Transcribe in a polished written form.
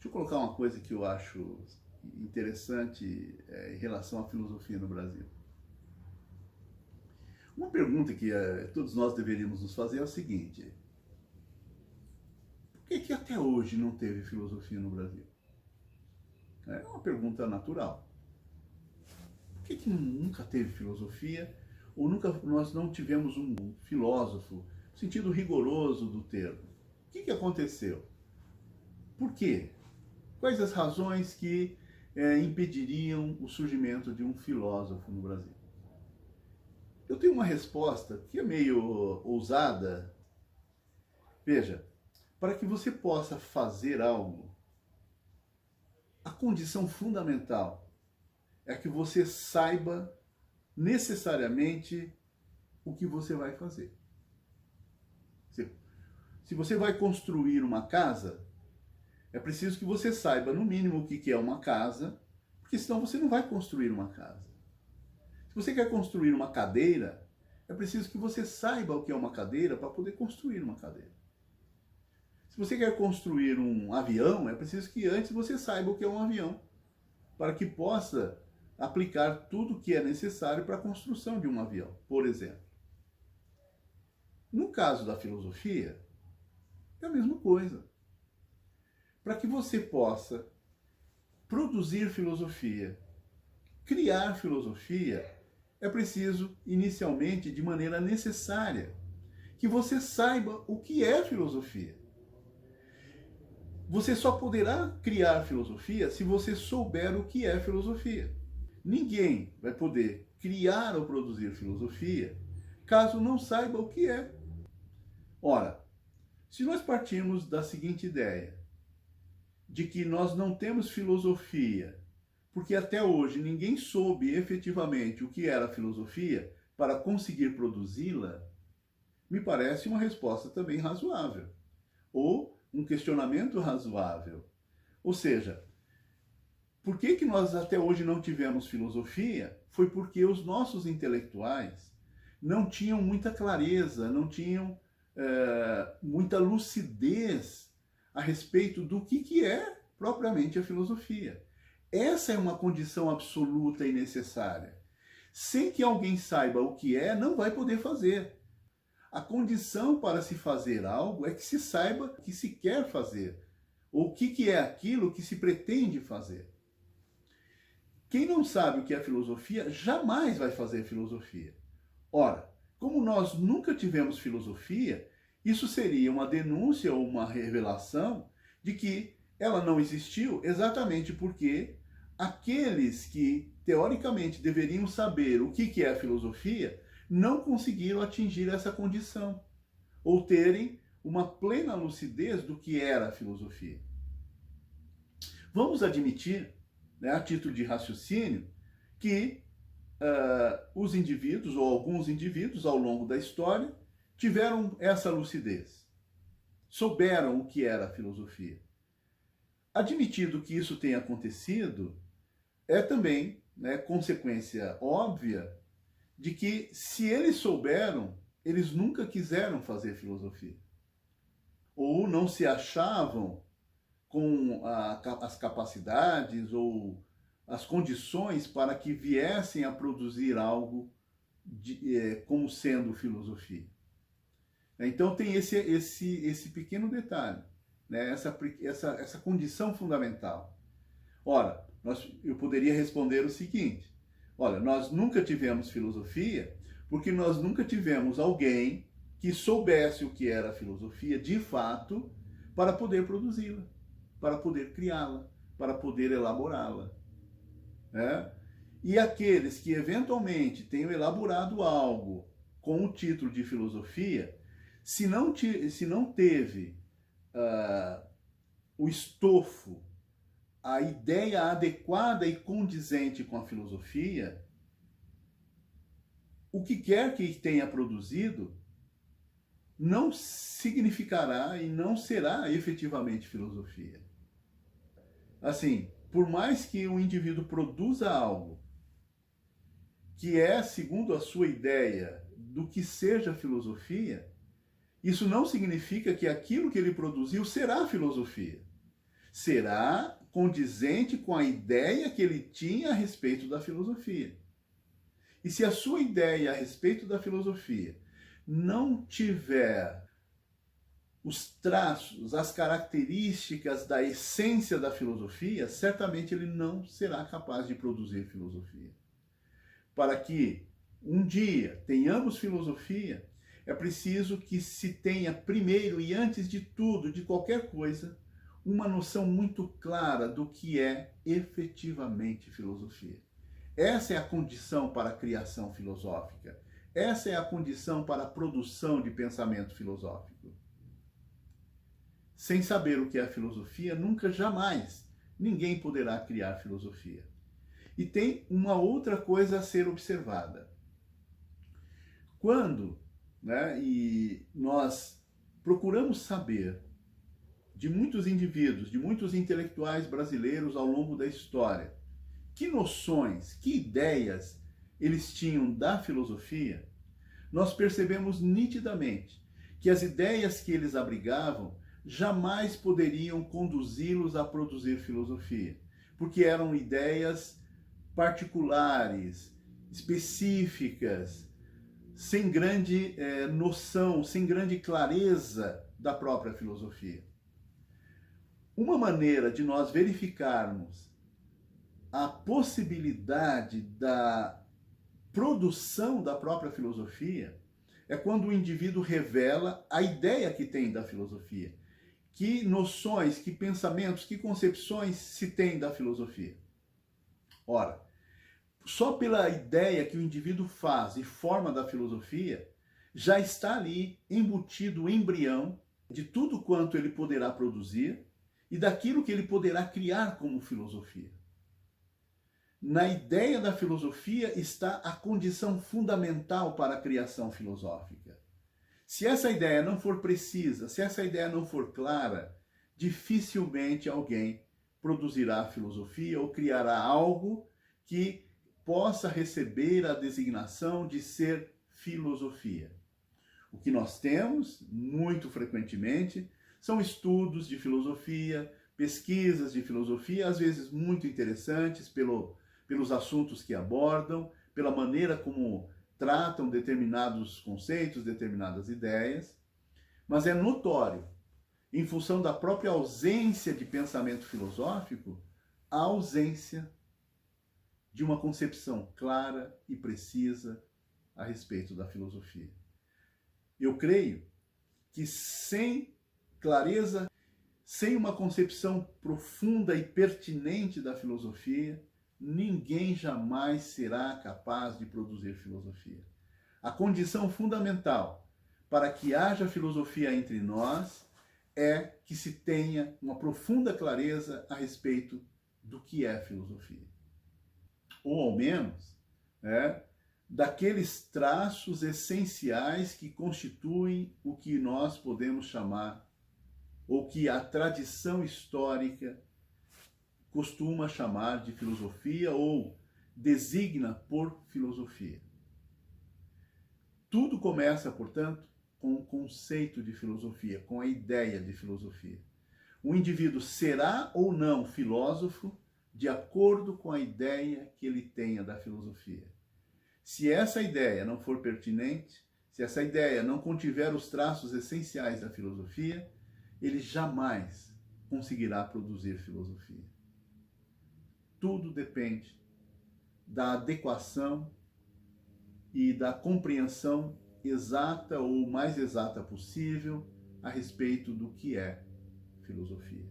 Deixa eu colocar uma coisa que eu acho interessante em relação à filosofia no Brasil. Uma pergunta que todos nós deveríamos nos fazer é o seguinte: por que até hoje não teve filosofia no Brasil? É uma pergunta natural. Por que nunca teve filosofia? Ou nunca nós não tivemos um filósofo, no sentido rigoroso do termo? O que aconteceu? Por quê? Quais as razões que impediriam o surgimento de um filósofo no Brasil? Eu tenho uma resposta que é meio ousada. Veja, para que você possa fazer algo, a condição fundamental é que você saiba necessariamente o que você vai fazer. Se você vai construir uma casa, é preciso que você saiba, no mínimo, o que é uma casa, porque senão você não vai construir uma casa. Se você quer construir uma cadeira, é preciso que você saiba o que é uma cadeira para poder construir uma cadeira. Se você quer construir um avião, é preciso que antes você saiba o que é um avião, para que possa aplicar tudo o que é necessário para a construção de um avião, por exemplo. No caso da filosofia, é a mesma coisa. Para que você possa produzir filosofia, criar filosofia, é preciso, inicialmente, de maneira necessária, que você saiba o que é filosofia. Você só poderá criar filosofia se você souber o que é filosofia. Ninguém vai poder criar ou produzir filosofia caso não saiba o que é. Ora, se nós partirmos da seguinte ideia, de que nós não temos filosofia, porque até hoje ninguém soube efetivamente o que era filosofia para conseguir produzi-la, me parece uma resposta também razoável, ou um questionamento razoável. Ou seja, por que nós até hoje não tivemos filosofia? Foi porque os nossos intelectuais não tinham muita clareza, não tinham muita lucidez a respeito do que é propriamente a filosofia. Essa é uma condição absoluta e necessária. Sem que alguém saiba o que é, não vai poder fazer. A condição para se fazer algo é que se saiba o que se quer fazer, ou o que é aquilo que se pretende fazer. Quem não sabe o que é filosofia, jamais vai fazer filosofia. Ora, como nós nunca tivemos filosofia, isso seria uma denúncia ou uma revelação de que ela não existiu exatamente porque aqueles que, teoricamente, deveriam saber o que é a filosofia, não conseguiram atingir essa condição, ou terem uma plena lucidez do que era a filosofia. Vamos admitir, a título de raciocínio, que os indivíduos, ou alguns indivíduos, ao longo da história, tiveram essa lucidez, souberam o que era a filosofia. Admitido que isso tenha acontecido, é também consequência óbvia de que, se eles souberam, eles nunca quiseram fazer filosofia. Ou não se achavam com as capacidades ou as condições para que viessem a produzir algo como sendo filosofia. Então tem esse pequeno detalhe, essa condição fundamental. Ora, eu poderia responder o seguinte: olha, nós nunca tivemos filosofia porque nós nunca tivemos alguém que soubesse o que era a filosofia de fato para poder produzi-la, para poder criá-la, para poder elaborá-la. E aqueles que eventualmente tenham elaborado algo com o título de filosofia, se não teve o estofo, a ideia adequada e condizente com a filosofia, o que quer que tenha produzido não significará e não será efetivamente filosofia. Assim, por mais que o indivíduo produza algo que é segundo a sua ideia do que seja filosofia, isso não significa que aquilo que ele produziu será filosofia. será condizente com a ideia que ele tinha a respeito da filosofia. E se a sua ideia a respeito da filosofia não tiver os traços, as características da essência da filosofia, certamente ele não será capaz de produzir filosofia. Para que um dia tenhamos filosofia, é preciso que se tenha primeiro e antes de tudo, de qualquer coisa, uma noção muito clara do que é efetivamente filosofia. Essa é a condição para a criação filosófica. Essa é a condição para a produção de pensamento filosófico. Sem saber o que é a filosofia, nunca, jamais, ninguém poderá criar filosofia. E tem uma outra coisa a ser observada. Quando e nós procuramos saber de muitos indivíduos, de muitos intelectuais brasileiros ao longo da história, que noções, que ideias eles tinham da filosofia, nós percebemos nitidamente que as ideias que eles abrigavam jamais poderiam conduzi-los a produzir filosofia, porque eram ideias particulares, específicas, sem grande noção, sem grande clareza da própria filosofia. Uma maneira de nós verificarmos a possibilidade da produção da própria filosofia é quando o indivíduo revela a ideia que tem da filosofia, que noções, que pensamentos, que concepções se tem da filosofia. Ora, só pela ideia que o indivíduo faz e forma da filosofia, já está ali embutido o embrião de tudo quanto ele poderá produzir e daquilo que ele poderá criar como filosofia. Na ideia da filosofia está a condição fundamental para a criação filosófica. Se essa ideia não for precisa, se essa ideia não for clara, dificilmente alguém produzirá filosofia ou criará algo que possa receber a designação de ser filosofia. O que nós temos, muito frequentemente, são estudos de filosofia, pesquisas de filosofia, às vezes muito interessantes pelos assuntos que abordam, pela maneira como tratam determinados conceitos, determinadas ideias, mas é notório, em função da própria ausência de pensamento filosófico, a ausência de uma concepção clara e precisa a respeito da filosofia. Eu creio que sem clareza, sem uma concepção profunda e pertinente da filosofia, ninguém jamais será capaz de produzir filosofia. A condição fundamental para que haja filosofia entre nós é que se tenha uma profunda clareza a respeito do que é filosofia. Ou ao menos, daqueles traços essenciais que constituem o que nós podemos chamar, ou que a tradição histórica costuma chamar de filosofia ou designa por filosofia. Tudo começa, portanto, com o conceito de filosofia, com a ideia de filosofia. O indivíduo será ou não filósofo de acordo com a ideia que ele tenha da filosofia. Se essa ideia não for pertinente, se essa ideia não contiver os traços essenciais da filosofia, ele jamais conseguirá produzir filosofia. Tudo depende da adequação e da compreensão exata ou mais exata possível a respeito do que é filosofia.